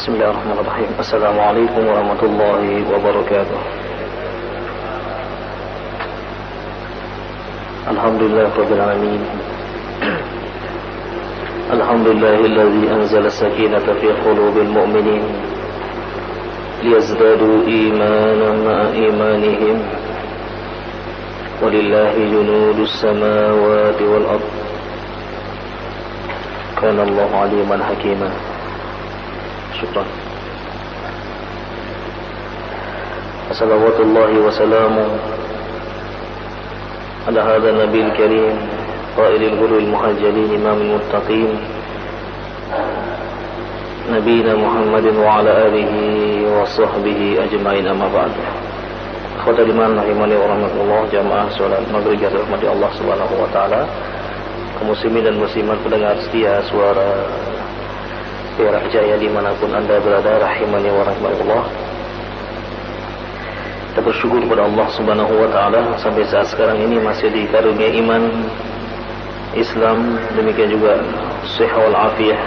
Bismillahirrahmanirrahim. Assalamualaikum warahmatullahi wabarakatuh. Alhamdulillahirabbil alamin. Alhamdulillahilladzi anzala as-sakinata fi qulubil mu'minin liyazdadu imanan ma'a imanihim. Walillahi junudus samawati wal ard. Kana Allahu aliman hakima. Syukran. Assalawatullahi wassalamu ala hadha nabiyil karim qailil ghurril muhajjalin imamil muttaqin nabiyina Muhammadin wa ala alihi wa sahbihi ajma'in, amma ba'd. Akhwatal iman rahimani wa rahmatullah, jamaah salat maghrib yang dirahmati Allah Subhanahu wa taala, kaum muslimin dan muslimat pendengar setia suara Perak Jaya dimanapun anda berada, rahimani wa rahmatullah. Kita bersyukur kepada Allah Subhanahu wa ta'ala sampai saat sekarang ini masih dikaruniai iman, Islam, demikian juga sehat wal afiyah,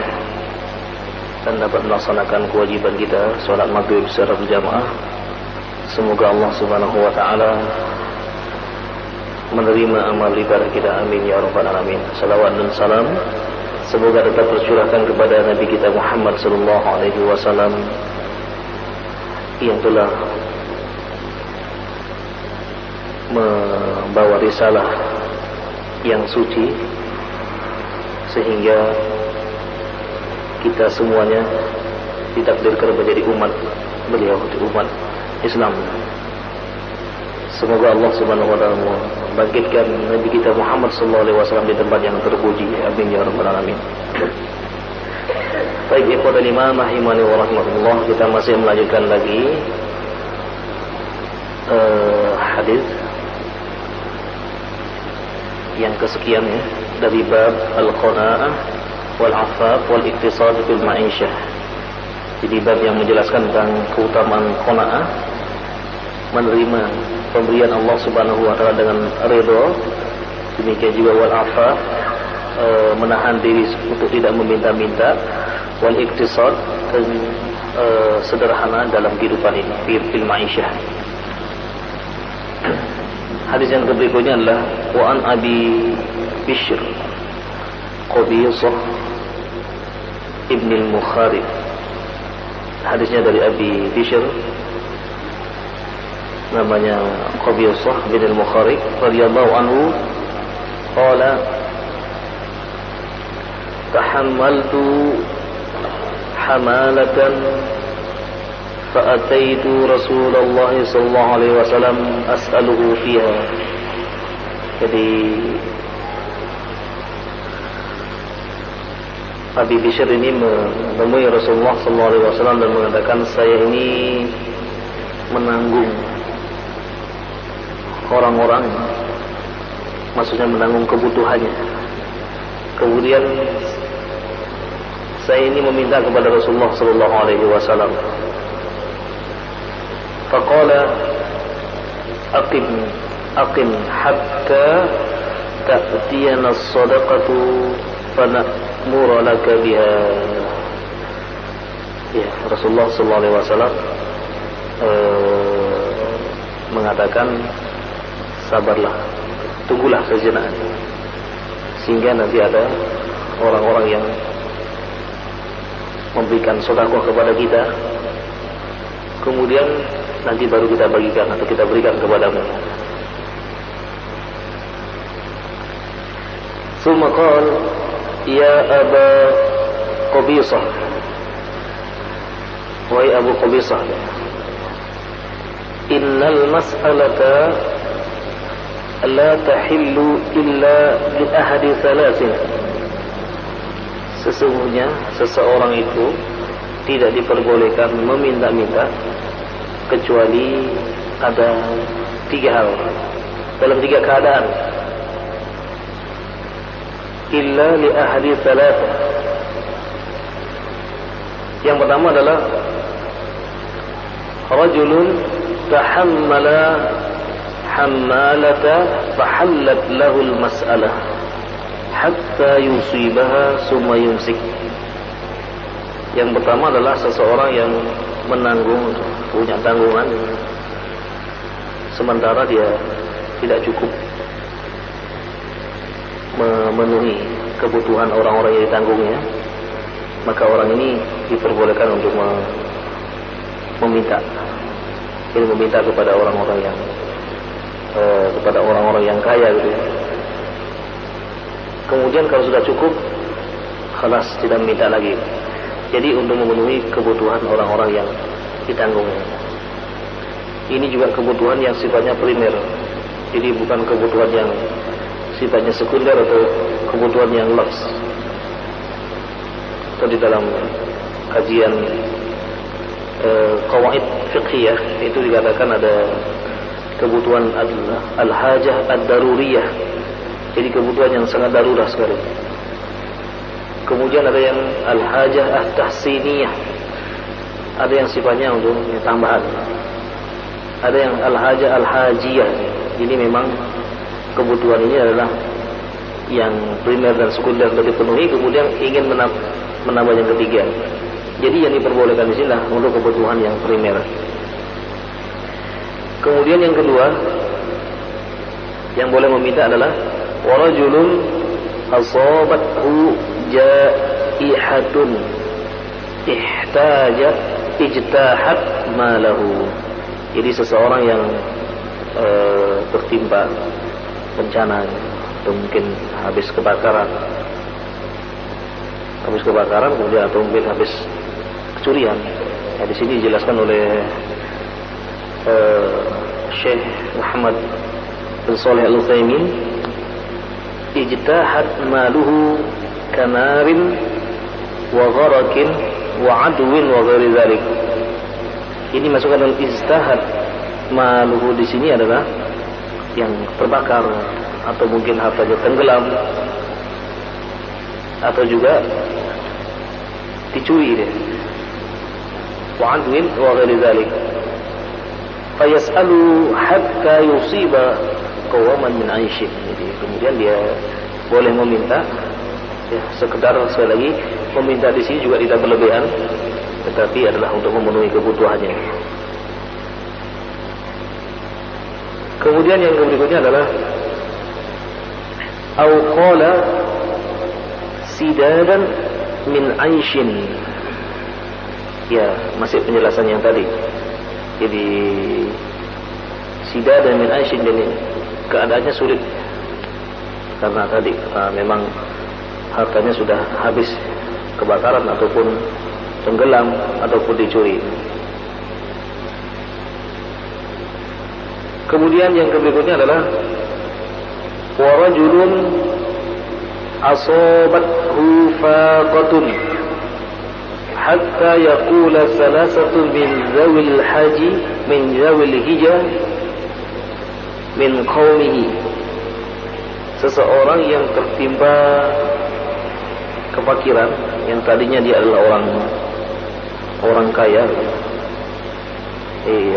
dan dapat melaksanakan kewajiban kita solat maghrib secara berjamaah. Semoga Allah Subhanahu wa ta'ala menerima amal ibadah kita, amin ya rabbal alamin. Salawat dan salam semoga tetap tercurahkan kepada Nabi kita Muhammad sallallahu alaihi wasallam yang telah membawa risalah yang suci sehingga kita semuanya ditakdirkan menjadi umat beliau, umat Islam. Semoga Allah Subhanahu wa taala membangkitkan Nabi kita Muhammad sallallahu alaihi wasallam di tempat yang terpuji, amin ya rabbal alamin. Baik, ikhwatal iman rahimani wa rahmatullah, kita masih melanjutkan lagi hadis yang kesekian ya, dari bab al-qanaah wal afaf wal iktisad fil ma'isyah. Jadi bab yang menjelaskan tentang keutamaan qanaah, menerima pemberian Allah Subhanahu wa taala dengan redha, demikian juga wal afaf, menahan diri untuk tidak meminta-minta, wal iktisad, dan sederhana dalam kehidupan ini, fil ma'isyah. Hadis yang berikutnya adalah wa an Abi Bishr Qabisah ibn al-Mukharib. Hadisnya dari Abi Bishr, namanya Qabisah bin al-Mukharib radhiyallahu anhu, qala tahammaltu hamalatan fa'ataitu Rasulullah sallallahu alaihi wasallam as'aluhu fiha. Jadi Abi Bishr ini menemui Rasulullah sallallahu alaihi wasallam dan mengatakan, saya ini menanggung orang-orang, maksudnya menanggung kebutuhannya. Kemudian saya ini meminta kepada Rasulullah sallallahu alaihi wasallam. Faqala aqim hatta ta'tiyana as-sadaqatu fana'muru laka biha. Ya, Rasulullah sallallahu alaihi wasallam mengatakan, sabarlah, tunggulah sejenak, sehingga nanti ada orang-orang yang memberikan sedekah kepada kita, kemudian nanti baru kita bagikan atau kita berikan kepadamu. Summa qala ya Aba Qabisah, wahai Abu Qabisah, innal mas'alata la tahillu illa li ahadi thalathin. Sesungguhnya seseorang itu tidak diperbolehkan meminta-minta kecuali ada tiga hal, dalam tiga keadaan. Illa li ahadi thalathin. Yang pertama adalah rajulun tahammala hammalata fahallat lahul mas'alah hatta yusibaha summa yumsik. Yang pertama adalah seseorang yang menanggung, punya tanggungan, sementara dia tidak cukup memenuhi kebutuhan orang-orang yang ditanggungnya, maka orang ini diperbolehkan untuk meminta kepada orang-orang yang kaya gitu. Kemudian kalau sudah cukup, khalas, tidak minta lagi. Jadi untuk memenuhi kebutuhan orang-orang yang ditanggungnya. Ini juga kebutuhan yang sifatnya primer. Jadi bukan kebutuhan yang sifatnya sekunder atau kebutuhan yang luks. Atau di dalam kajian qawaid fiqhiyah itu dikatakan ada kebutuhan al-hajah ad-daruriyah. Jadi kebutuhan yang sangat darurat sekali. Kemudian ada yang al-hajah at-tahsiniyah, ada yang sifatnya untuk tambahan, ada yang al-hajah al-hajiyah. Jadi memang kebutuhan ini adalah yang primer dan sekunder sudah dipenuhi, kemudian ingin menambah yang ketiga. Jadi yang diperbolehkan di sini untuk kebutuhan yang primer. Kemudian yang kedua yang boleh meminta adalah warajulun asabathu jaihatun ijtahat malahu. Jadi seseorang yang tertimpa bencana atau mungkin habis kebakaran kemudian atau mungkin habis kecurian. Ya, di sini dijelaskan oleh Syekh Muhammad bin Shalih Al-Utsaimin, ijtahat maluhu kanarin wa gharakin wa adwin wa ghairi dzalik. Ini masukkan dalam ijtihad maluhu di sini adalah yang terbakar atau mungkin hartanya tenggelam atau juga dicuri dia. Wa adwin wa ghairi dzalik. Fayas'alu hatta yusiba qawaman min 'aishin. Jadi kemudian dia boleh meminta, ya, sekedar sekali lagi meminta di sini juga tidak berlebihan, tetapi adalah untuk memenuhi kebutuhannya. Kemudian yang berikutnya adalah au qala sidadan min 'aishin. Ya, masih penjelasan yang tadi. Jadi sidadan min 'aishin, dan keadaannya sulit karena tadi memang hartanya sudah habis kebakaran ataupun tenggelam ataupun dicuri. Kemudian yang berikutnya adalah wa rajulun asabathu faqatun hatta yaqula salasatu min zawil haji min zawil hijah min qaumihi. Seseorang yang tertimpa kefakiran, yang tadinya dia adalah orang kaya.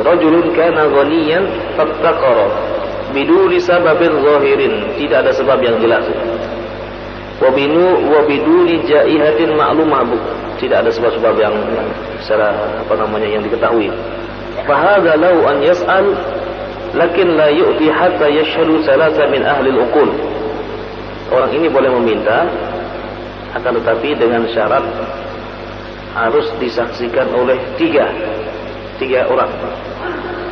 Rajulun kana ghaniyan fattaqara biduni sababin zahirin, tidak ada sebab yang jelas. Wa biduni jaihatin ma'lumah, tidak ada sebab-sebab yang secara yang diketahui. Fa hadza law an yas'al lakin la yu'ti hatta yashhadu salasa min ahli al-uqul. Orang ini boleh meminta, akan tetapi dengan syarat harus disaksikan oleh tiga orang,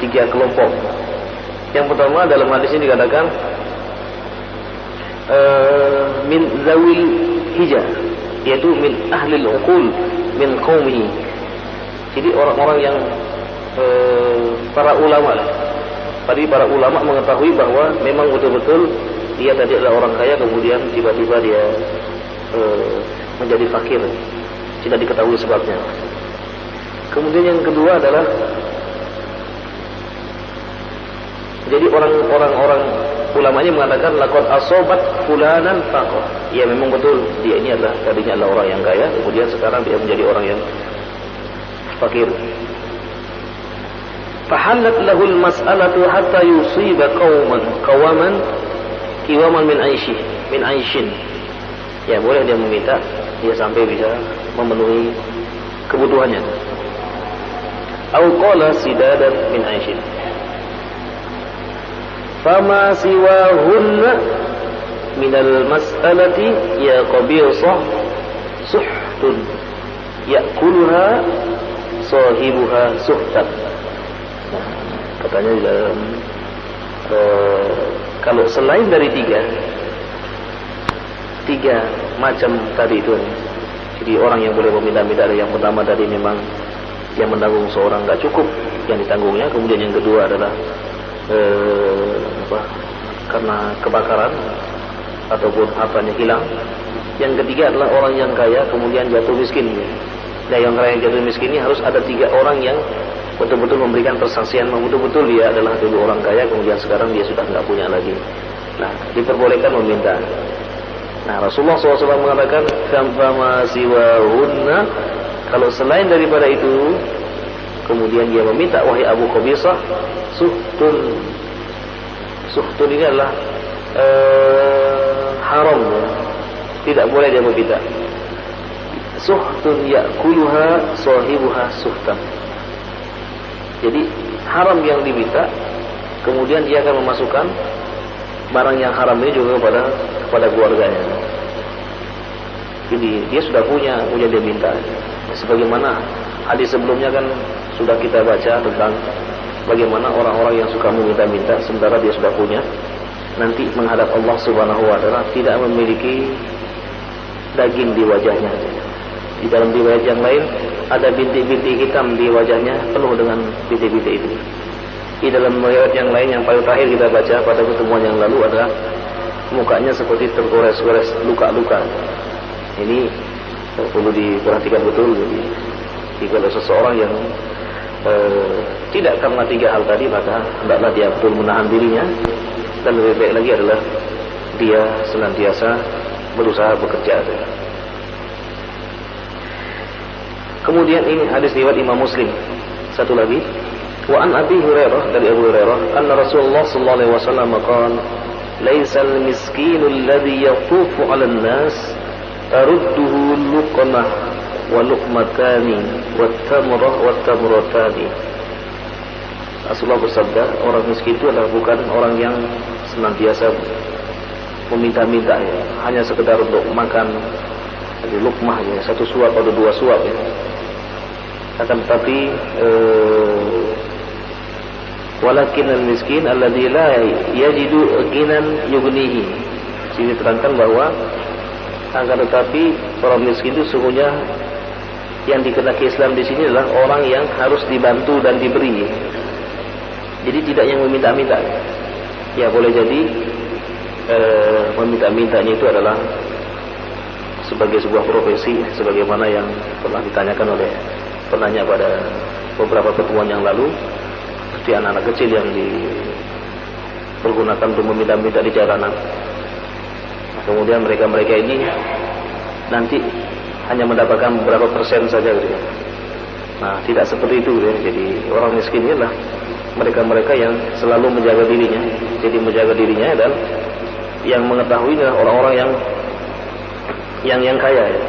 tiga kelompok. Yang pertama dalam hadis ini dikatakan min zawil hijah, yaitu min ahli al-uqul min qaumihi. Jadi orang-orang yang para ulama. Tadi para ulama mengetahui bahwa memang betul-betul dia tadi adalah orang kaya, kemudian tiba-tiba dia menjadi fakir, tidak diketahui sebabnya. Kemudian yang kedua adalah jadi orang-orang ulamanya mengatakan laqad asobat fulanan faqah. Ya memang betul dia ini adalah tadinya adalah orang yang kaya, kemudian sekarang dia menjadi orang yang fakir. Fahallat lahul mas'alatu hatta yusiba qawaman min aishin. Ya boleh dia meminta, dia sampai bisa memenuhi kebutuhannya. Au qala sidadan min aishin. Fama siwahunna minal mas'alati ya qabisah suhtun ya'kuluha sahibuha suhtan. Nah, katanya di dalam kalau selain dari tiga macam tadi itu, jadi orang yang boleh meminta-minta, yang pertama tadi memang yang menanggung seorang nggak cukup yang ditanggungnya, kemudian yang kedua adalah karena kebakaran ataupun hartanya hilang, yang ketiga adalah orang yang kaya kemudian jatuh miskin. Nah, yang kaya jatuh miskin ini harus ada 3 orang yang betul-betul memberikan persaksian, betul-betul dia adalah dulu orang kaya kemudian sekarang dia sudah nggak punya lagi. Nah, diperbolehkan meminta. Nah, Rasulullah SAW mengatakan kama siwahunna, kalau selain daripada itu kemudian dia meminta, wahai Abu Qabisah, suhtun ini adalah haram, ya. Tidak boleh dia meminta. Suhtun ya'kuluha sahibuha suhtan. Jadi haram yang diminta, kemudian dia akan memasukkan barang yang haram ini juga kepada keluarganya. Jadi dia sudah punya, kemudian dia minta. Sebagaimana hadis sebelumnya kan sudah kita baca tentang bagaimana orang-orang yang suka meminta-minta sementara dia sudah punya, nanti menghadap Allah Subhanahu wa taala tidak memiliki daging di wajahnya. Di dalam riwayat yang lain ada bintik-bintik hitam di wajahnya, penuh dengan bintik-bintik itu. Di dalam riwayat yang lain yang paling terakhir kita baca pada pertemuan yang lalu adalah mukanya seperti tergores-gores, luka-luka. Ini perlu diperhatikan betul. Jadi jika ada seseorang yang tidak karena 3 hal tadi, maka hendaklah dia betul menahan dirinya, dan lebih baik lagi adalah dia senantiasa berusaha bekerja. Kemudian ini hadis riwayat Imam Muslim. Satu lagi, wa an Abi Hurairah, dari Abu Hurairah, anna Rasulullah sallallahu alaihi wasallam qala, "Laisa al-miskinu alladhi yatufu 'ala an-nas tarudduhu luqmah wa luqmatani wa tamrah wa tamratani." Rasulullah bersabda, orang miskin itu adalah bukan orang yang senantiasa meminta-minta, ya, hanya sekedar untuk makan di lukmah, ya, 1 suap atau 2 suap, ya. Akan tetapi walakin al-miskin alladzi la yajidu ghinan yughnihi. Sini terangkan bahwa akan tetapi orang miskin itu sesungguhnya yang dikehendaki Islam di sini adalah orang yang harus dibantu dan diberi. Jadi tidak yang meminta-minta. Ya, boleh jadi meminta-mintanya itu adalah sebagai sebuah profesi, sebagaimana yang pernah ditanyakan oleh penanya pada beberapa pertemuan yang lalu, seperti anak-anak kecil yang dipergunakan untuk meminta-minta di jalanan. Kemudian mereka-mereka ini nanti hanya mendapatkan beberapa persen saja, gitu. Nah, tidak seperti itu, gitu. Jadi orang miskin inilah mereka-mereka yang selalu menjaga dirinya. Jadi menjaga dirinya dan yang mengetahui adalah orang-orang yang kaya, ya.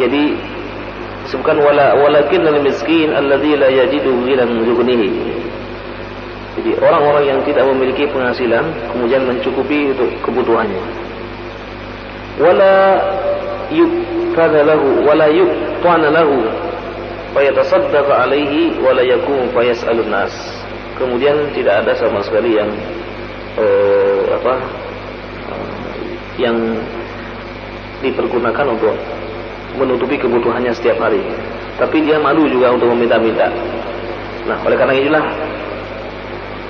Jadi bukan walakin al-miskin alladzi la yajidu ghinan yughnihi. Jadi orang-orang yang tidak memiliki penghasilan kemudian mencukupi untuk kebutuhannya. Wala yuqtana lahu fa yatasaddaq alaihi wala yakum fa yas'alun nas. Kemudian tidak ada sama sekali yang yang dipergunakan untuk menutupi kebutuhannya setiap hari, tapi dia malu juga untuk meminta-minta. Nah, oleh karena itulah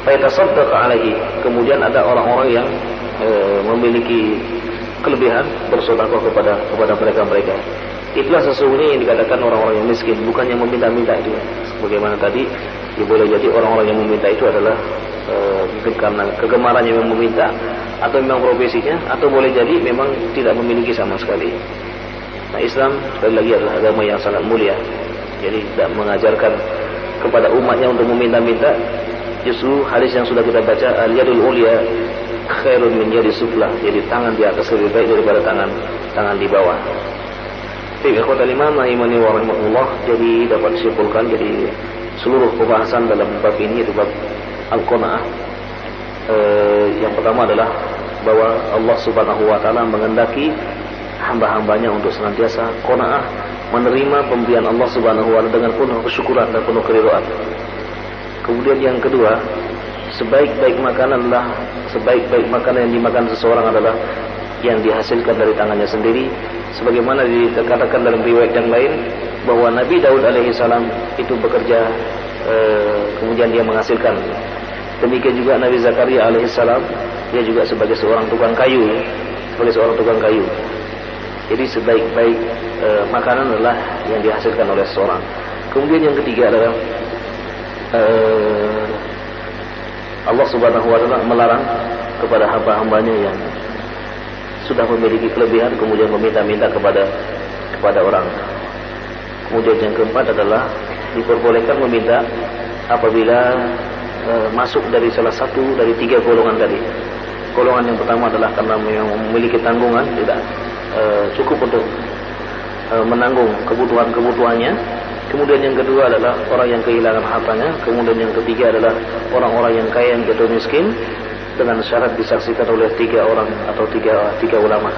fayatasaddaq alaihi, kemudian ada orang-orang yang memiliki kelebihan bersedekah kepada mereka-mereka. Itulah sesungguhnya yang dikatakan orang-orang yang miskin, bukan yang meminta-minta itu. Sebagaimana tadi, ya boleh jadi orang-orang yang meminta itu adalah mungkin karena kegemarannya yang meminta, atau memang profesinya, atau boleh jadi memang tidak memiliki sama sekali. Nah, Islam sekali lagi adalah agama yang sangat mulia. Jadi tidak mengajarkan kepada umatnya untuk meminta-minta. Justru hadis yang sudah kita baca, al-yadul ulya khairun min yadis sufla. Jadi tangan di atas lebih baik daripada tangan di bawah. Ikhwatal iman rahimani wa rahimakumullah. Jadi dapat disimpulkan, jadi seluruh pembahasan dalam bab ini yaitu bab al-qanaah. Yang pertama adalah bahwa Allah Subhanahu wa taala mengendaki hamba-hambanya untuk senantiasa qanaah, menerima pemberian Allah Subhanahu wa taala dengan penuh kesyukuran dan penuh keridhaan. Kemudian yang kedua, sebaik-baik makanan yang dimakan seseorang adalah yang dihasilkan dari tangannya sendiri, sebagaimana dikatakan dalam riwayat yang lain bahwa Nabi Daud alaihissalam itu bekerja, kemudian dia menghasilkan. Demikian juga Nabi Zakaria alaihissalam, dia juga sebagai seorang tukang kayu, Jadi sebaik-baik makanan adalah yang dihasilkan oleh seseorang. Kemudian yang ketiga adalah Allah Subhanahu wa taala melarang kepada hamba-hambanya yang sudah memiliki kelebihan kemudian meminta-minta kepada orang. Kemudian yang keempat adalah diperbolehkan meminta apabila masuk dari salah satu dari tiga golongan tadi. Golongan yang pertama adalah karena memiliki tanggungan, tidak cukup untuk menanggung kebutuhannya. Kemudian yang kedua adalah orang yang kehilangan hartanya. Kemudian yang ketiga adalah orang-orang yang kaya yang jatuh miskin, dengan syarat disaksikan oleh tiga orang atau tiga ulama.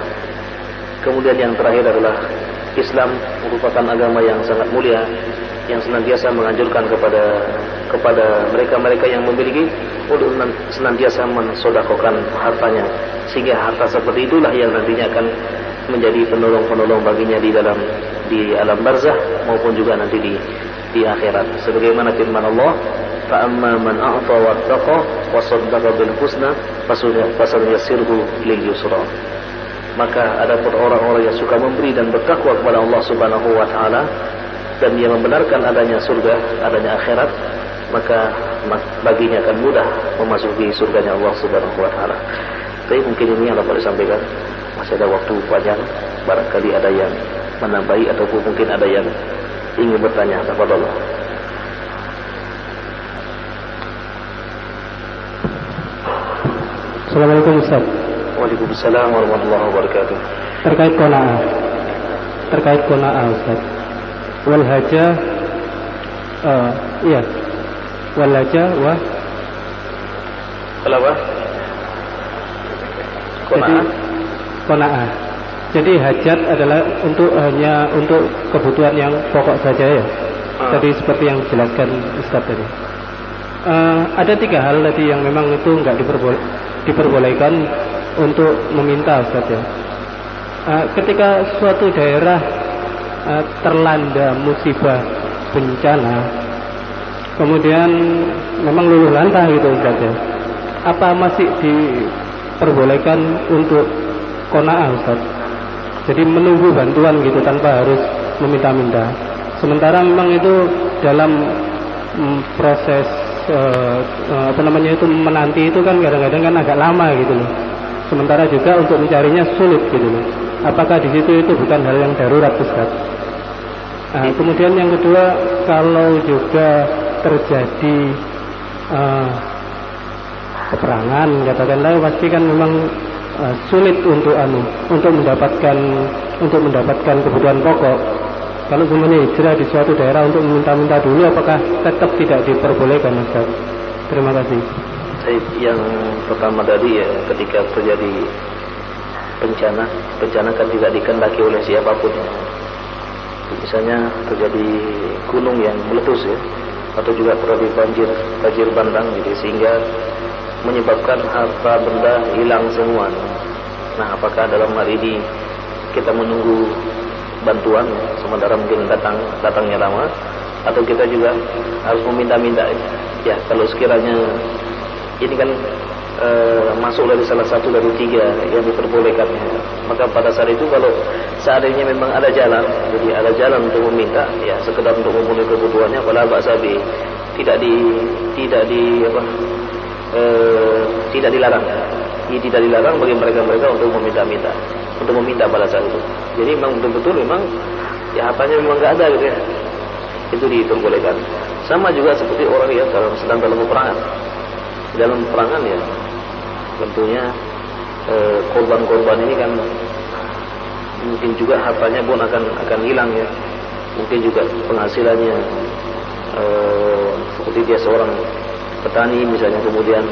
Kemudian yang terakhir adalah Islam merupakan agama yang sangat mulia, yang senantiasa menganjurkan kepada mereka-mereka yang memiliki untuk senantiasa mensedekahkan hartanya, sehingga harta seperti itulah yang nantinya akan menjadi penolong-penolong baginya di alam barzah maupun juga nanti di akhirat. Sebagaimana firman Allah, فَأَمَّا مَنْ أَعْطَى وَاتَّقَى وَصَدَّقَ بِالْحُسْنَى فَسَنُيَسِّرْهُ لِلْيُسْرَى. Maka adapun orang-orang yang suka memberi dan bertakwa kepada Allah Subhanahu wa taala dan dia membenarkan adanya surga, adanya akhirat, maka baginya akan mudah memasuki surganya Allah Subhanahu wa taala. Tapi mungkin ini yang dapat disampaikan. Masih ada waktu panjang, barangkali ada yang menambahi ataupun mungkin ada yang ingin bertanya kepada Allah. Assalamualaikum Ustaz. Waalaikumsalam warahmatullahi wabarakatuh. Terkait qanaah Ustaz. Wal haja wal haja wa apa? Qanaah. Jadi hajat adalah hanya untuk kebutuhan yang pokok saja ya. Tadi seperti yang dijelaskan Ustaz tadi. Ada tiga hal tadi yang memang itu enggak diperbolehkan untuk meminta Ustaz ya. Ketika suatu daerah terlanda musibah bencana, kemudian memang luluh lantah gitu Ustaz ya, apa masih diperbolehkan untuk qanaah Ustaz? Jadi menunggu bantuan gitu tanpa harus meminta-minta. Sementara memang itu dalam proses menanti itu kan kadang-kadang kan agak lama gitu loh. Sementara juga untuk mencarinya sulit gitu loh. Apakah di situ itu bukan hal yang darurat Ustaz? Kemudian yang kedua, kalau juga terjadi peperangan katakanlah, pasti kan memang sulit untuk mendapatkan kebutuhan pokok. Kalau semuanya hijrah di suatu daerah untuk meminta-minta dulu, apakah tetap tidak diperbolehkan Ustaz? Terima kasih. Yang pertama tadi ya, ketika terjadi bencana kan tidak dikehendaki oleh siapapun. Misalnya terjadi gunung yang meletus ya, atau juga terjadi banjir bandang gitu, sehingga menyebabkan harta benda hilang semua. Nah, apakah dalam hal ini kita menunggu bantuan sementara mungkin datangnya lama, atau kita juga harus meminta-minta ya? Kalau sekiranya ini kan masuk dari salah satu dari tiga yang diperbolehkan, maka pada saat itu kalau seandainya memang ada jalan, jadi ada jalan untuk meminta ya, sekedar untuk memenuhi kebutuhannya, wala ba'sa bi, tidak dilarang. Ini tidak dilarang bagi mereka untuk meminta pada saat itu. Jadi memang betul-betul memang ya hartanya memang nggak ada gitu ya, itu diperbolehkan. Sama juga seperti orang yang sedang dalam peperangan. Dalam peperangan ya, tentunya korban-korban ini kan mungkin juga hartanya pun akan hilang ya. Mungkin juga penghasilannya seperti dia seorang petani misalnya, kemudian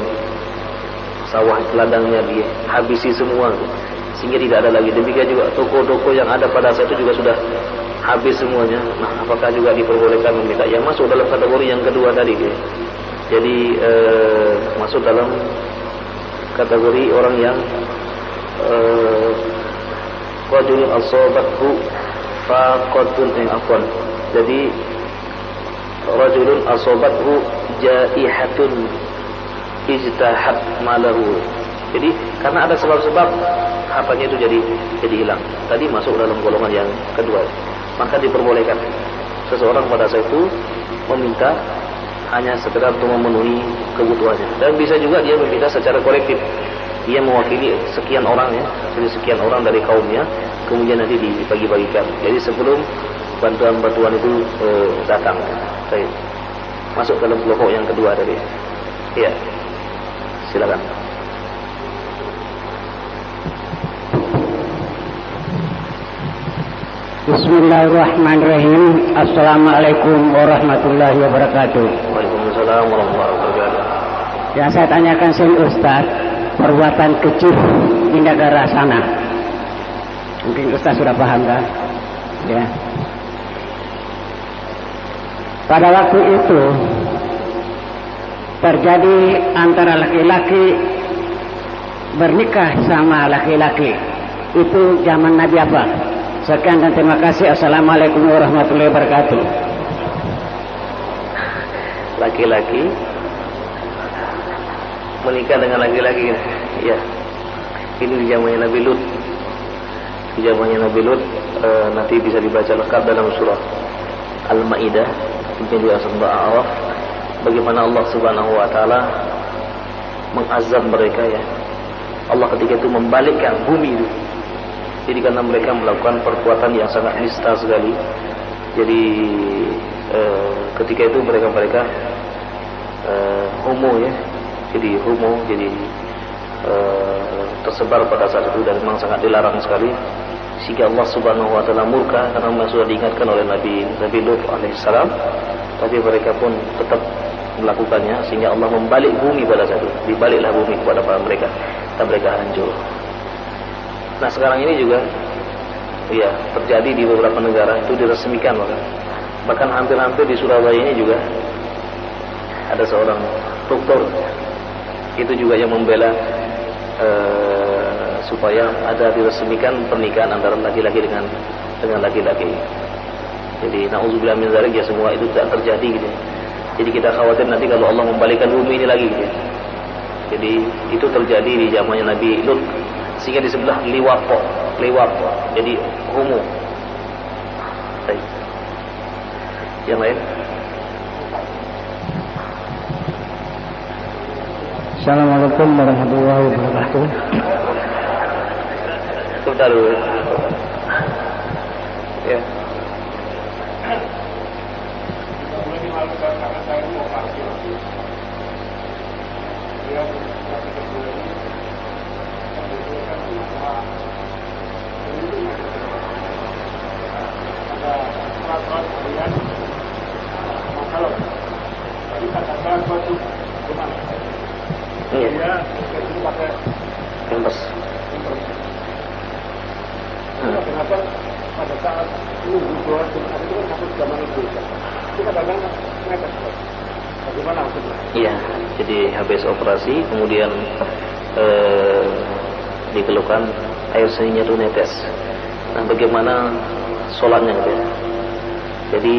sawah ladangnya dihabisi semua sehingga tidak ada lagi. Demikian juga toko-toko yang ada pada saat itu juga sudah habis semuanya. Nah, apakah juga diperbolehkan meminta? Yang masuk dalam kategori yang kedua tadi ya. Jadi masuk dalam kategori orang yang rajulun asabathu faqatun afwan. Jadi rajulun asabathu jaihatun ijtahad malahu. Jadi karena ada sebab-sebab hartanya itu jadi hilang. Tadi masuk dalam golongan yang kedua. Maka diperbolehkan seseorang pada saat itu meminta hanya sekedar untuk memenuhi kebutuhannya. Dan bisa juga dia meminta secara kolektif. Dia mewakili sekian orang ya, jadi sekian orang dari kaumnya, kemudian nanti dibagi-bagikan. Jadi sebelum bantuan-bantuan itu datang. Baik. Masuk dalam kelompok yang kedua tadi. Iya. Silakan. Bismillahirrahmanirrahim. Assalamualaikum warahmatullahi wabarakatuh. Waalaikumsalam warahmatullahi wabarakatuh. Yang saya tanyakan Syekh Ustaz, perbuatan kecil di negara sana. Mungkin Ustaz sudah paham kan? Ya. Pada waktu itu terjadi antara laki-laki bernikah sama laki-laki. Itu zaman Nabi apa? Sekian dan terima kasih. Assalamualaikum warahmatullahi wabarakatuh. Laki-laki menikah dengan laki-laki. Ya. Ini di zamannya Nabi Lut. Di zamannya Nabi Lut nanti bisa dibaca lengkap dalam surah Al-Maidah, mungkin juga surah Al-A'raf, bagaimana Allah Subhanahu wa taala mengazab mereka ya. Allah ketika itu membalikkan bumi itu. Jadi karena mereka melakukan perbuatan yang sangat nista sekali. Jadi ketika itu mereka homo ya. Jadi homo, jadi tersebar pada saat itu dan memang sangat dilarang sekali. Sehingga Allah Subhanahu wa taala murka karena memang sudah diingatkan oleh Nabi Lut alaihissalam, tapi mereka pun tetap melakukannya sehingga Allah membalik bumi pada saat itu. Dibaliklah bumi kepada mereka dan mereka hancur. Nah sekarang ini juga ya terjadi di beberapa negara itu diresmikan bahkan hampir-hampir di Surabaya ini juga ada seorang dokter itu juga yang membela supaya ada diresmikan pernikahan antara laki-laki dengan laki-laki. Jadi na'udzubillah min dzalik ya, semua itu tidak terjadi gitu. Jadi kita khawatir nanti kalau Allah membalikkan bumi ini lagi gitu. Jadi itu terjadi di zamannya Nabi Lut. Sehingga di sebelah liwapo, jadi homo. Baik. Yang lain? Assalamualaikum warahmatullahi wabarakatuh. Sebentar dulu. Ya. Iya. Kempes. Kenapa pada saat nunggu doa Jumat itu kan masuk zaman itu? Kita kadang mepet. Bagaimana maksudnya? Iya, jadi habis operasi kemudian dikeluhkan air seninya itu netes. Nah, bagaimana sholatnya gitu ya? Jadi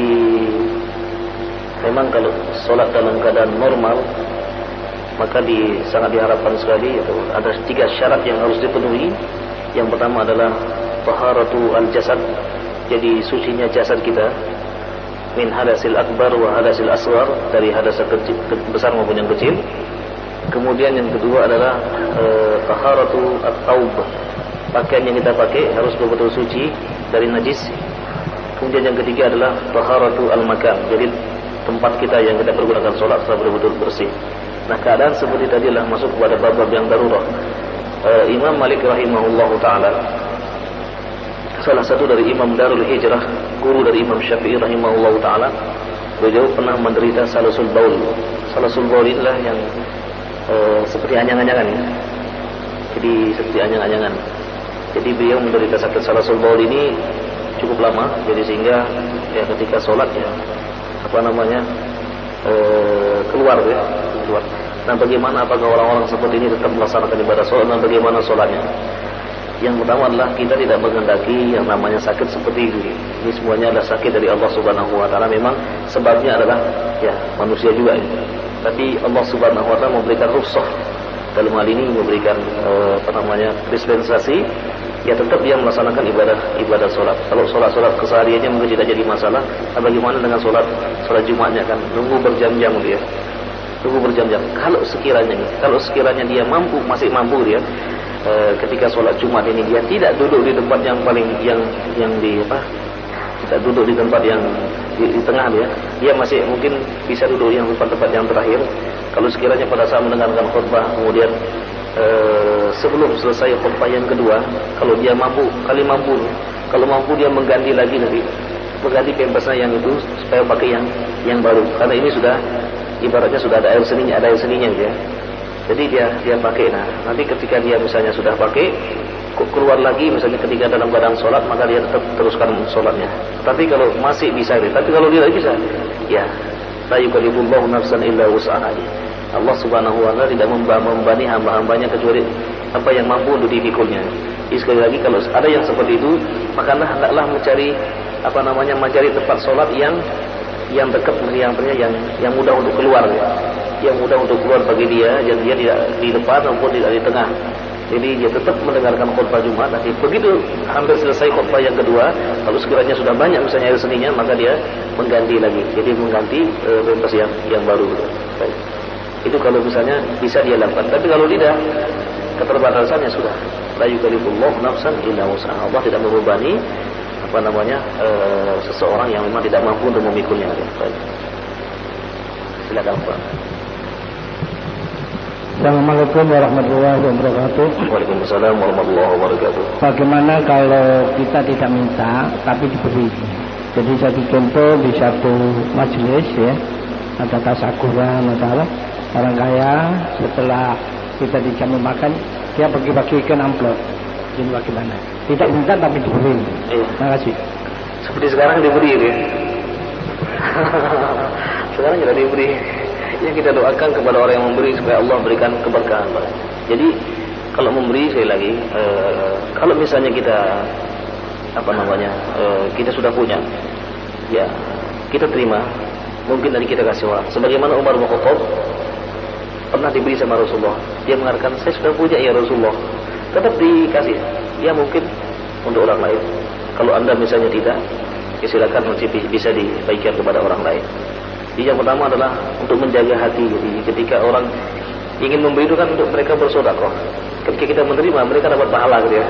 memang kalau sholat dalam keadaan normal maka sangat diharapkan sekali itu ada 3 syarat yang harus dipenuhi. Yang pertama adalah taharatu al-jasad, jadi sucinya jasad kita, min hadasil akbar wa hadasil asghar, dari hadas besar maupun yang kecil. Kemudian yang kedua adalah taharatu at-taub, pakaian yang kita pakai harus betul-betul suci dari najis. Kemudian yang ketiga adalah taharatu al-makan, jadi tempat kita yang kita pergunakan sholat harus betul-betul bersih. Nah, keadaan seperti tadi adalah masuk kepada bab-bab yang darurat. Imam Malik rahimahullahu taala salah satu dari Imam Darul Hijrah, guru dari Imam Syafi'i rahimahullah ta'ala, beliau pernah menderita salasul baul. Salasul baul inilah yang seperti anyang-anyangan ya. Jadi seperti anyang-anyangan. Jadi beliau menderita sakit salasul baul ini cukup lama, jadi sehingga ya ketika sholat ya keluar. Nah, bagaimana apakah orang-orang seperti ini tetap melaksanakan ibadah sholat, dan bagaimana sholatnya? Yang pertama adalah kita tidak menghendaki yang namanya sakit seperti ini. Ini semuanya adalah sakit dari Allah Subhanahu Wa Taala. Memang sebabnya adalah ya manusia juga ini. Tapi Allah Subhanahu Wa Taala memberikan rukhsah dalam hal ini, memberikan dispensasi. Ya tetap dia melaksanakan ibadah sholat. Kalau sholat kesehariannya mungkin tidak jadi masalah. Bagaimana dengan sholat Jumatnya kan? Tunggu berjam-jam dia. Tunggu berjam-jam. Kalau sekiranya dia masih mampu dia ketika sholat Jumat ini dia tidak duduk di tempat yang paling tidak duduk di tempat yang di tengah dia masih mungkin bisa duduk yang tempat yang terakhir. Kalau sekiranya pada saat mendengarkan khutbah kemudian sebelum selesai khutbah yang kedua, kalau dia mampu dia mengganti lagi nanti, mengganti pempesnya yang itu supaya pakai yang baru, karena ini sudah ibaratnya sudah ada air seninya gitu ya. Jadi dia pakai. Nah, nanti ketika dia misalnya sudah pakai, keluar lagi misalnya ketika dalam keadaan sholat, maka dia tetap teruskan sholatnya. Tapi kalau masih bisa, tapi kalau dia tidak bisa, ya la yukallifullahu nafsan illa wus'aha. Allah Subhanahu wa Ta'ala tidak membebani hamba-hambanya kecuali apa yang mampu untuk dipikulnya. Jadi sekali lagi kalau ada yang seperti itu, maka hendaklah mencari mencari tempat sholat yang dekat, yang mudah untuk keluar ya. Yang mudah untuk keluar bagi dia, dan dia tidak di depan maupun tidak di tengah. Jadi dia tetap mendengarkan khutbah Jumat. Nanti begitu hampir selesai khutbah yang kedua, kalau sekiranya sudah banyak misalnya air seninya, maka dia mengganti lagi. Jadi mengganti pempes yang baru. Baik. Itu kalau misalnya bisa dia lakukan. Tapi kalau tidak, keterbatasannya sudah. La yukallifullahu nafsan illa wus'aha. Allah tidak membebani seseorang yang memang tidak mampu untuk memikulnya. Baik. Silakan Pak. Assalamualaikum warahmatullahi wabarakatuh. Waalaikumsalam warahmatullahi wabarakatuh. Bagaimana kalau kita tidak minta tapi diberi? Jadi satu contoh di satu majelis ya, ada tasyakuran atau orang kaya, setelah kita dijamu makan, dia bagi-bagikan amplop. Ini bagaimana? Tidak minta tapi diberi. Terima kasih. Seperti sekarang diberi ya. Sekarang tidak diberi. Yang kita doakan kepada orang yang memberi supaya Allah berikan keberkahan. Jadi kalau memberi sekali lagi, kalau misalnya kita kita sudah punya, ya kita terima. Mungkin tadi kita kasih orang. Sebagaimana Umar bin Khattab pernah diberi sama Rasulullah. Dia mengatakan, saya sudah punya ya Rasulullah. Tetap dikasih. Ya mungkin untuk orang lain. Kalau anda misalnya tidak, ya silakan masih bisa dibagikan kepada orang lain. Jadi yang pertama adalah untuk menjaga hati. Jadi ketika orang ingin memberi itu kan untuk mereka bersedekah. Ketika kita menerima, mereka dapat pahala gitu ya.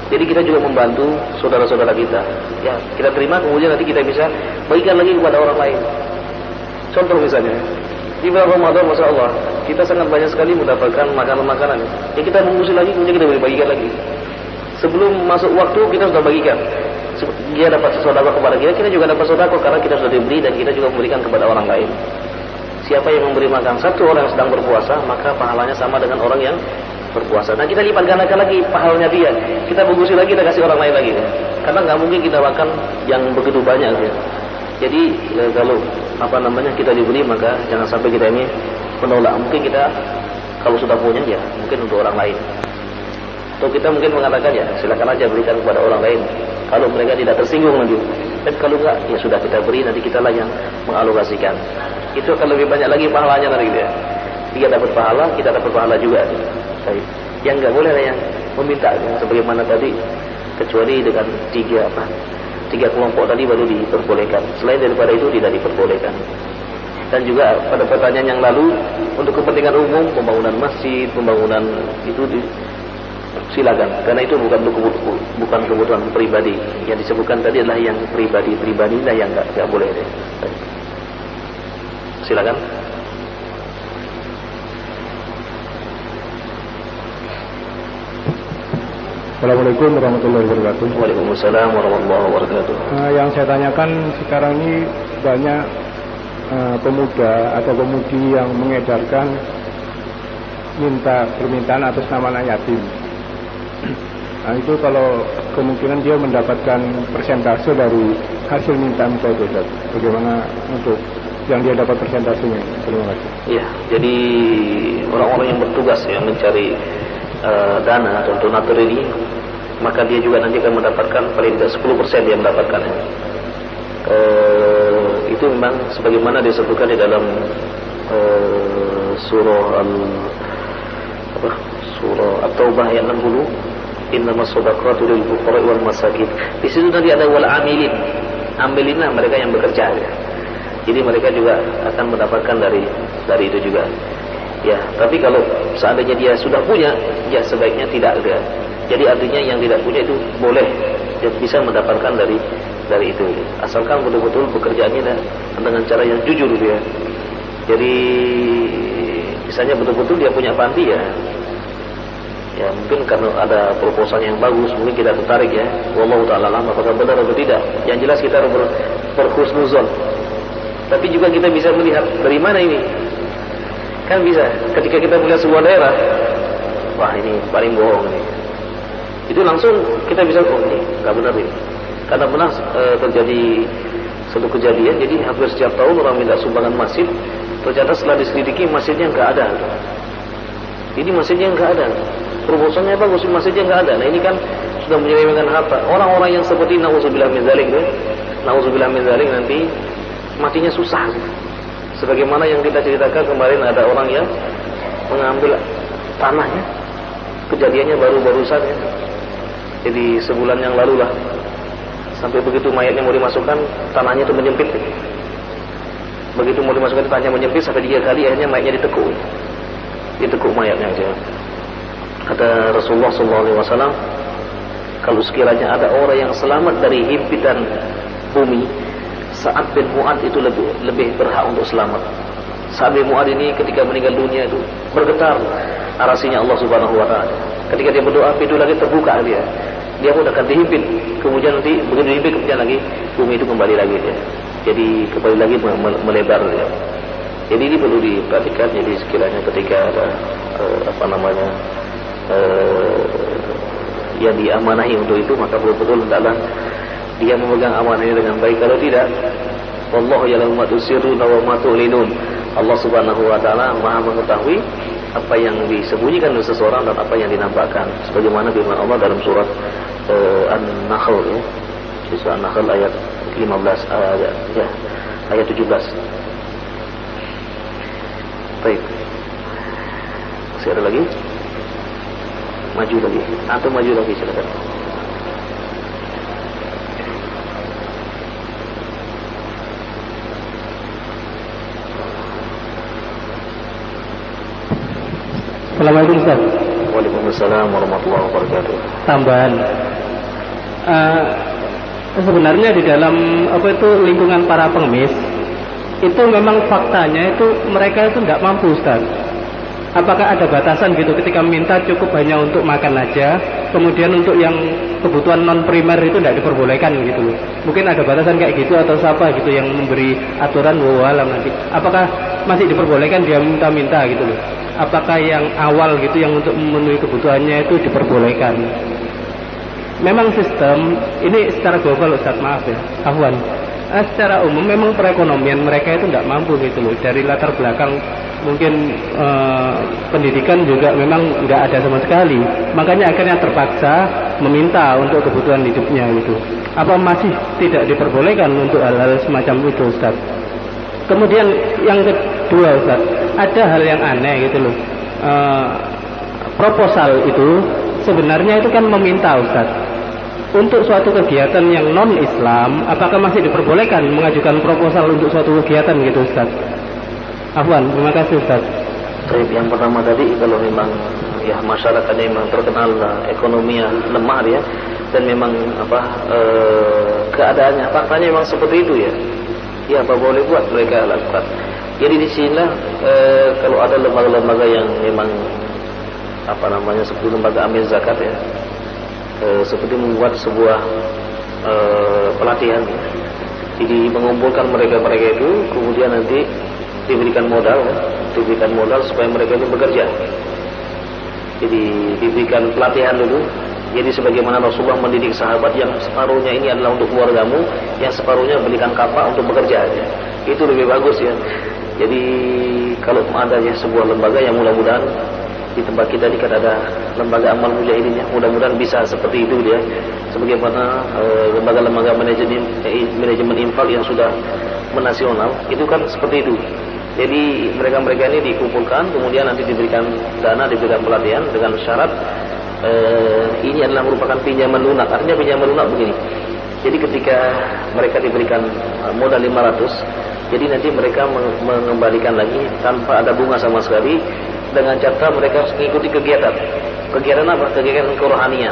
Jadi kita juga membantu saudara-saudara kita. Ya, kita terima kemudian nanti kita bisa bagikan lagi kepada orang lain. Contoh misalnya, di bulan Ramadan, Masya Allah, kita sangat banyak sekali mendapatkan makanan-makanan. Ya kita mengusul lagi, kemudian kita bagikan lagi. Sebelum masuk waktu kita sudah bagikan. Dia dapat sedekah kepada kita juga dapat sedekah karena kita sudah diberi dan kita juga memberikan kepada orang lain. Siapa yang memberi makan satu orang yang sedang berpuasa, maka pahalanya sama dengan orang yang berpuasa. Nah kita lipat gandakan lagi pahalanya dia. Kita bungkusi lagi, kita kasih orang lain lagi. Karena nggak mungkin kita makan yang begitu banyak. Ya. Jadi kalau kita diberi, maka jangan sampai kita ini menolak. Mungkin kita kalau sudah punya ya mungkin untuk orang lain. Atau kita mungkin mengatakan ya silakan aja berikan kepada orang lain. Kalau mereka tidak tersinggung nanti. Dan kalau enggak ya sudah kita beri, nanti kita lah yang mengalokasikan. Itu akan lebih banyak lagi pahalanya nanti dia. Dia dapat pahala, kita dapat pahala juga. Baik. Yang enggak boleh lah yang meminta sebagaimana tadi, kecuali dengan tiga kelompok tadi baru diperbolehkan. Selain daripada itu tidak diperbolehkan. Dan juga pada pertanyaan yang lalu, untuk kepentingan umum, pembangunan masjid, pembangunan itu silakan, karena itu bukan kebutuhan pribadi. Yang disebutkan tadi adalah yang pribadi lah yang enggak boleh. Silakan. Assalamualaikum warahmatullahi wabarakatuh. Waalaikumsalam warahmatullahi wabarakatuh. Yang saya tanyakan sekarang ini banyak pemuda atau pemudi yang mengedarkan permintaan atas nama anak yatim. Nah itu kalau kemungkinan dia mendapatkan persentase dari hasil minta-minta itu, Ustaz. Bagaimana untuk yang dia dapat persentasenya? Terima kasih. Ya, jadi orang-orang yang bertugas yang mencari dana atau donatur ini, maka dia juga nanti akan mendapatkan paling tidak 10% dia mendapatkan. Itu memang sebagaimana disebutkan di dalam surah At-Taubah ayat 60, innamas shadaqatu lil fuqara wal masakin. Di situ nanti ada wal amilin. Amilina mereka yang bekerja ya. Jadi mereka juga akan mendapatkan dari itu juga. Ya, tapi kalau seandainya dia sudah punya, ya sebaiknya tidak ada. Jadi artinya yang tidak punya itu boleh, dia bisa mendapatkan dari itu. Asalkan betul-betul pekerjaannya dengan cara yang jujur ya. Jadi misalnya betul-betul dia punya panti ya. Ya mungkin karena ada proposal yang bagus, mungkin kita tertarik ya. Wallahu ta'ala alam apakah benar atau tidak. Yang jelas kita berhusnuzon. Tapi juga kita bisa melihat dari mana ini. Kan bisa, ketika kita melihat sebuah daerah, wah ini paling bohong ini. Itu langsung kita bisa, oh ini nggak benar ini. Karena pernah terjadi satu kejadian, jadi hampir setiap tahun orang minta sumbangan masjid, ternyata setelah diselidiki masjidnya nggak ada. Ini masjidnya nggak ada. Proposalnya bagus, masjidnya nggak ada. Nah ini kan sudah menyelewengkan harta. Orang-orang yang seperti na'udzubillah min dzalik, na'udzubillah min dzalik nanti matinya susah. Sebagaimana yang kita ceritakan kemarin, ada orang yang mengambil tanahnya, kejadiannya baru-baru saja. Jadi sebulan yang lalu lah, sampai begitu mayatnya mau dimasukkan, tanahnya itu menyempit. Begitu mau dimasukkan, tanahnya menyempit, sampai 3 kali akhirnya mayatnya ditekuk mayatnya aja. Kata Rasulullah SAW, kalau sekiranya ada orang yang selamat dari himpitan bumi, Sa'ad bin Mu'ad itu lebih berhak untuk selamat. Sa'ad bin Mu'ad ini ketika meninggal dunia itu bergetar arasinya Allah Subhanahu wa taala. Ketika dia berdoa, pintu lagi terbuka dia. Dia pun akan dihimpit. Kemudian nanti begitu dihimpit, kemudian lagi bumi itu kembali lagi dia. Jadi kembali lagi melebar dia. Jadi ini perlu diperhatikan. Jadi sekiranya ketika ada yang diamanahi untuk itu, maka betul-betul hendaklah dia memegang amanah ini dengan baik. Kalau tidak, wallahu ya'lamu ma tusirruna wa ma tu'linun. Allah Subhanahu wa taala Maha mengetahui apa yang disembunyikan oleh seseorang dan apa yang dinampakkan. Sebagaimana firman Allah dalam surat An-Nahl ya. Surah An-Nahl ayat 15 ayat 17. Baik. Masih ada lagi? Maju lagi. Atau maju lagi silakan. Assalamualaikum Ustaz. Waalaikumsalam warahmatullahi wabarakatuh. Tambahan, sebenarnya di dalam lingkungan para pengemis itu memang faktanya itu mereka itu nggak mampu, Ustaz. Apakah ada batasan gitu ketika minta cukup hanya untuk makan aja, kemudian untuk yang kebutuhan non primer itu tidak diperbolehkan gitu loh. Mungkin ada batasan kayak gitu atau siapa gitu yang memberi aturan wawalam nanti. Apakah masih diperbolehkan dia minta-minta gitu loh? Apakah yang awal gitu yang untuk memenuhi kebutuhannya itu diperbolehkan? Memang sistem ini secara global, Ustaz, maaf ya, Afwan. Secara umum memang perekonomian mereka itu tidak mampu gitu loh. Dari latar belakang mungkin pendidikan juga memang nggak ada sama sekali. Makanya akhirnya terpaksa meminta untuk kebutuhan hidupnya gitu. Apa masih tidak diperbolehkan untuk hal-hal semacam itu, Ustaz? Kemudian yang kedua, Ustaz, ada hal yang aneh gitu loh. Proposal itu sebenarnya itu kan meminta, Ustaz, untuk suatu kegiatan yang non-Islam. Apakah masih diperbolehkan mengajukan proposal untuk suatu kegiatan gitu, Ustaz? Afwan, terima kasih, Ustaz. Baik, yang pertama tadi, kalau memang ya masyarakatnya memang terkenal ekonominya lemah ya, dan memang keadaannya faktanya memang seperti itu ya. Ya apa boleh buat mereka lakukan. Jadi di sinilah kalau ada lembaga-lembaga yang memang seperti lembaga amil zakat ya, seperti membuat sebuah pelatihan. Jadi mengumpulkan mereka-mereka itu, kemudian nanti diberikan modal supaya mereka itu bekerja. Jadi diberikan pelatihan dulu. Jadi sebagaimana Rasulullah mendidik sahabat yang separuhnya ini adalah untuk keluargamu, yang separuhnya belikan kapal untuk bekerja. Itu lebih bagus ya. Jadi kalau adanya sebuah lembaga yang mudah-mudahan di tempat kita ini kan ada lembaga amal mujahidin ya, mudah-mudahan bisa seperti itu dia. Sebagaimana lembaga-lembaga manajemen infak yang sudah menasional itu kan seperti itu. Jadi mereka-mereka ini dikumpulkan, kemudian nanti diberikan dana, diberikan pelatihan dengan syarat ini adalah merupakan pinjaman lunak. Artinya pinjaman lunak begini. Jadi ketika mereka diberikan modal 500, jadi nanti mereka mengembalikan lagi tanpa ada bunga sama sekali, dengan catatan mereka harus mengikuti kegiatan. Kegiatan apa? Kegiatan kerohanian.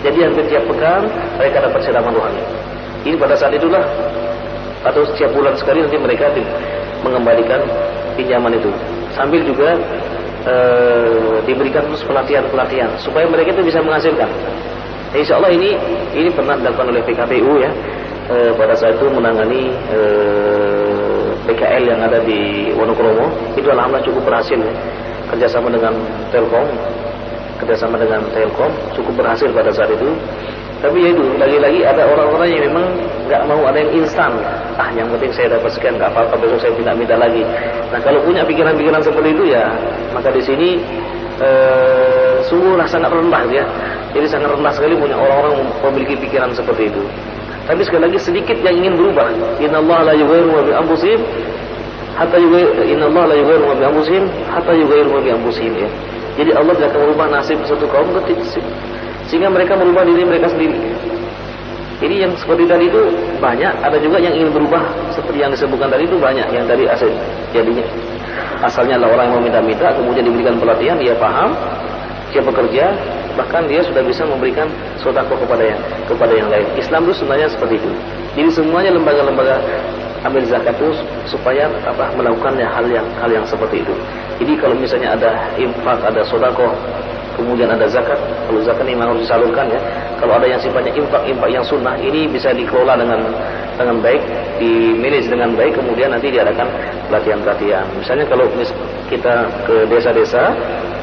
Jadi hampir tiap pekan mereka dapat siraman rohani. Ini pada saat itulah, atau setiap bulan sekali nanti mereka mengembalikan pinjaman itu. Sambil juga diberikan terus pelatihan supaya mereka itu bisa menghasilkan. Insya Allah ini pernah dilakukan oleh PKPU ya, pada saat itu menangani PKL yang ada di Wonokromo. Itu alhamdulillah cukup berhasil ya. Kerjasama dengan Telkom cukup berhasil pada saat itu. Tapi ya itu, lagi-lagi ada orang-orang yang memang nggak mau ada yang instan. Yang penting saya dapat sekian, nggak apa-apa, besok saya minta lagi. Nah kalau punya pikiran-pikiran seperti itu ya, maka di sini sungguh sangat rendah ya. Jadi sangat rendah sekali punya orang-orang memiliki pikiran seperti itu. Tapi sekali lagi sedikit yang ingin berubah. Innallaha la yughayyiru ma bi anfusihim hatta yughayyiru ma bi anfusihim ya. Jadi Allah tidak akan merubah nasib suatu kaum sehingga mereka merubah diri mereka sendiri. Jadi yang seperti tadi itu banyak, ada juga yang ingin berubah seperti yang disebutkan tadi itu banyak. Yang tadi jadinya asalnya adalah orang yang meminta-minta, kemudian diberikan pelatihan, dia paham, dia bekerja, bahkan dia sudah bisa memberikan sedekah kepada yang lain. Islam itu sebenarnya seperti itu. Jadi semuanya lembaga-lembaga ambil zakat itu supaya melakukannya hal yang seperti itu. Jadi kalau misalnya ada infak, ada sedekah, kemudian ada zakat. Kalau zakat ini memang harus disalurkan ya. Kalau ada yang sifatnya infak yang sunnah, ini bisa dikelola dengan baik, di-manage dengan baik, kemudian nanti diadakan pelatihan-pelatihan. Misalnya kalau kita ke desa-desa,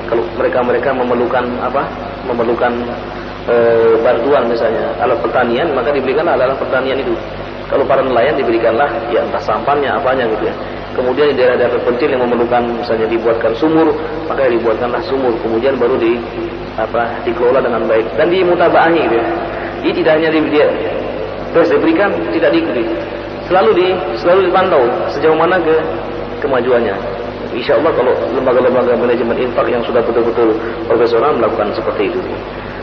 kalau mereka memerlukan bantuan misalnya alat pertanian, maka diberikanlah alat pertanian itu. Kalau para nelayan diberikanlah ya entah sampannya apanya gitu ya. Kemudian di daerah-daerah terpencil yang memerlukan misalnya dibuatkan sumur, maka dibuatkanlah sumur. Kemudian baru dikelola dengan baik dan dimutabahi gitu ya. Jadi tidak hanya diberikan, tidak diikuti. Selalu dipantau sejauh mana kemajuannya. Insya Allah kalau lembaga-lembaga manajemen infak yang sudah betul-betul profesional melakukan seperti itu.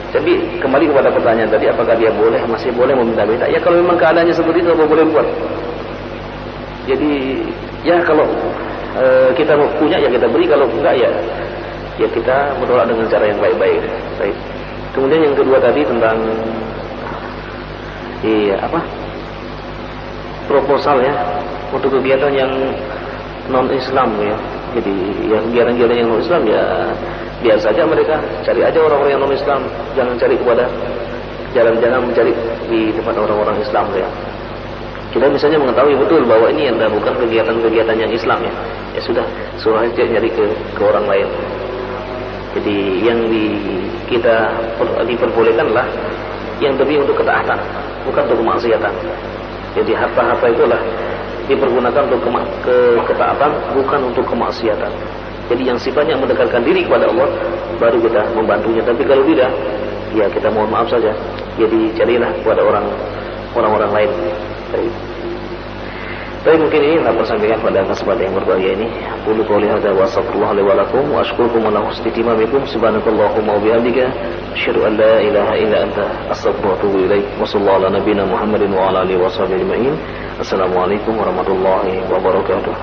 Jadi kembali kepada pertanyaan tadi, apakah dia masih boleh meminta-minta? Ya kalau memang keadaannya seperti itu, apa boleh buat? Jadi ya kalau kita punya ya kita beri, kalau enggak ya kita menolak dengan cara yang baik-baik. Baik. Kemudian yang kedua tadi tentang proposal ya untuk kegiatan yang non Islam ya. Jadi yang kegiatan-kegiatan yang non Islam ya biar saja mereka cari aja orang-orang yang non Islam, jangan cari jangan mencari di tempat orang-orang Islam ya. Kita misalnya mengetahui betul bahwa ini adalah bukan kegiatan-kegiatan yang Islam ya. Ya sudah, suruh aja nyari ke orang lain. Jadi yang kita diperbolehkanlah yang lebih untuk ketaatan, bukan untuk kemaksiatan. Jadi harta-harta itulah dipergunakan untuk ketaatan, bukan untuk kemaksiatan. Jadi yang sifatnya mendekatkan diri kepada Allah, baru kita membantunya. Tapi kalau tidak, ya kita mohon maaf saja. Jadi carilah kepada orang-orang lain. Tapi mungkin ini dapat sampaikan pada kesempatan yang berbahagia ini. Qul qouli hadza wa astaghfirullah li wa lakum wa asykurukum ala husni istimamikum. Subhanakallahumma wa bihamdika asyhadu an la ilaha illa anta astaghfiruka wa atubu ilaik. Wa sallallahu ala nabiyyina Muhammadin wa ala alihi wa sahbihi ajma'in. Assalamualaikum warahmatullahi wabarakatuh.